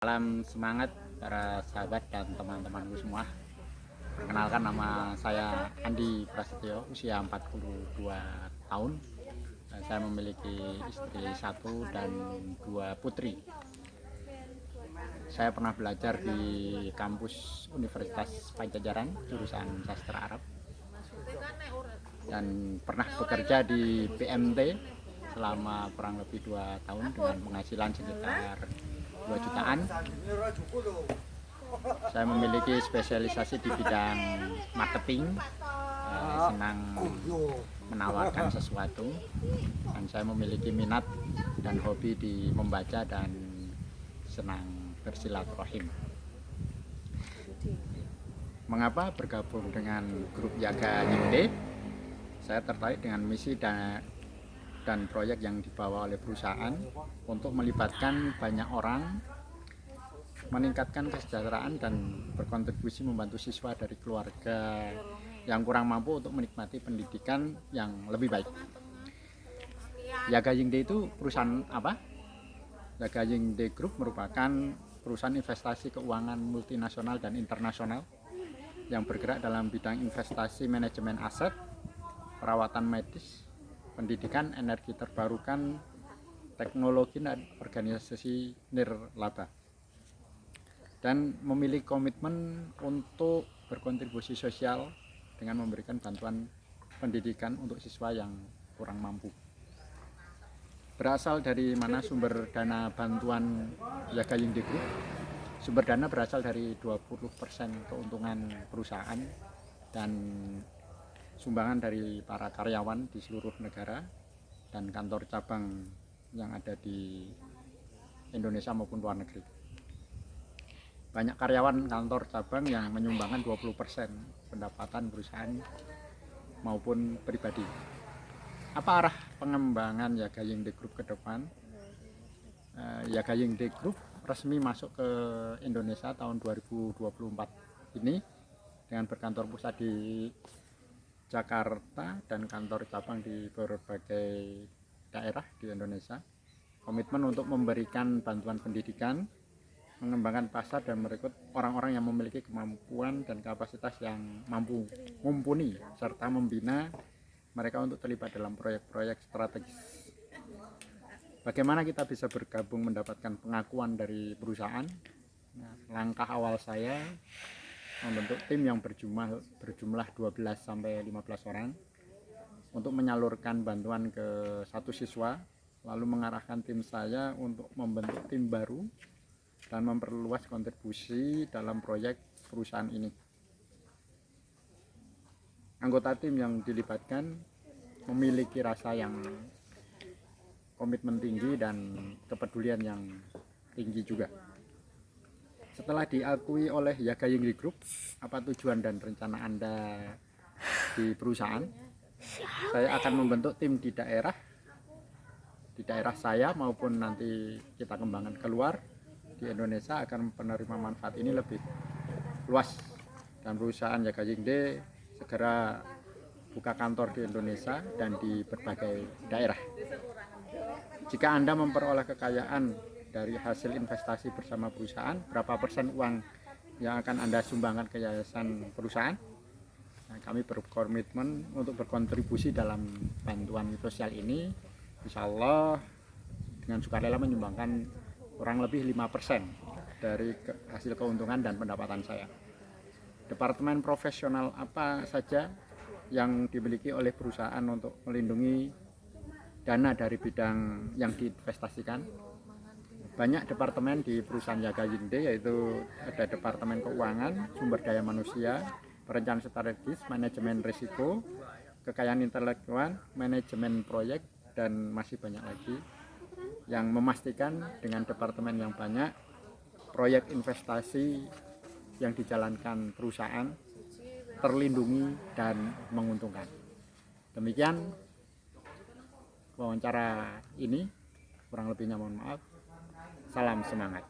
Salam semangat para sahabat dan teman-temanku semua. Perkenalkan, nama saya Andi Prasetyo, usia 42 tahun. Saya memiliki istri satu dan dua putri. Saya pernah belajar di kampus Universitas Pajajaran jurusan Sastra Arab dan pernah bekerja di PMT selama kurang lebih 2 tahun dengan penghasilan sekitar 2 jutaan. Saya memiliki spesialisasi di bidang marketing, senang menawarkan sesuatu, dan saya memiliki minat dan hobi di membaca dan senang bersilaturahim. Mengapa bergabung dengan grup Yaga Yingde? Saya tertarik dengan misi dan proyek yang dibawa oleh perusahaan untuk melibatkan banyak orang, meningkatkan kesejahteraan dan berkontribusi membantu siswa dari keluarga yang kurang mampu untuk menikmati pendidikan yang lebih baik. Yaga Yingde itu perusahaan apa? Yaga Yingde Group merupakan perusahaan investasi keuangan multinasional dan internasional yang bergerak dalam bidang investasi, manajemen aset, perawatan medis, pendidikan, energi terbarukan, teknologi, dan organisasi nirlaba, dan memiliki komitmen untuk berkontribusi sosial dengan memberikan bantuan pendidikan untuk siswa yang kurang mampu. Berasal dari mana sumber dana bantuan Yaga Yingde Group? Sumber dana berasal dari 20% keuntungan perusahaan dan sumbangan dari para karyawan di seluruh negara dan kantor cabang yang ada di Indonesia maupun luar negeri. Banyak karyawan kantor cabang yang menyumbangkan 20% pendapatan perusahaan maupun pribadi. Apa arah pengembangan Yaga Yingde Group ke depan? Yaga Yingde Group resmi masuk ke Indonesia tahun 2024 ini dengan berkantor pusat di Jakarta dan kantor cabang di berbagai daerah di Indonesia. Komitmen untuk memberikan bantuan pendidikan, mengembangkan pasar dan merekrut orang-orang yang memiliki kemampuan dan kapasitas yang mampu mumpuni, serta membina mereka untuk terlibat dalam proyek-proyek strategis. Bagaimana kita bisa bergabung mendapatkan pengakuan dari perusahaan? Langkah awal saya membentuk tim yang berjumlah 12-15 orang untuk menyalurkan bantuan ke satu siswa, lalu mengarahkan tim saya untuk membentuk tim baru dan memperluas kontribusi dalam proyek perusahaan ini. Anggota tim yang dilibatkan memiliki rasa yang komitmen tinggi dan kepedulian yang tinggi juga. Setelah diakui oleh Yaga Yingde Group, apa tujuan dan rencana Anda di perusahaan? Saya akan membentuk tim di daerah saya maupun nanti kita kembangkan keluar di Indonesia agar penerima manfaat ini lebih luas, dan perusahaan Yaga Yingde segera buka kantor di Indonesia dan di berbagai daerah. Jika Anda memperoleh kekayaan dari hasil investasi bersama perusahaan, berapa persen uang yang akan Anda sumbangkan ke yayasan perusahaan? Kami berkomitmen untuk berkontribusi dalam bantuan sosial ini. Insya Allah dengan sukarela menyumbangkan kurang lebih 5% dari hasil keuntungan dan pendapatan saya. Departemen profesional apa saja yang dimiliki oleh perusahaan untuk melindungi dana dari bidang yang diinvestasikan? Banyak departemen di perusahaan Yaga Yingde, yaitu ada departemen keuangan, sumber daya manusia, perencanaan strategis, manajemen risiko, kekayaan intelektual, manajemen proyek, dan masih banyak lagi, yang memastikan dengan departemen yang banyak, proyek investasi yang dijalankan perusahaan terlindungi dan menguntungkan. Demikian wawancara ini, kurang lebihnya mohon maaf. Salam semangat.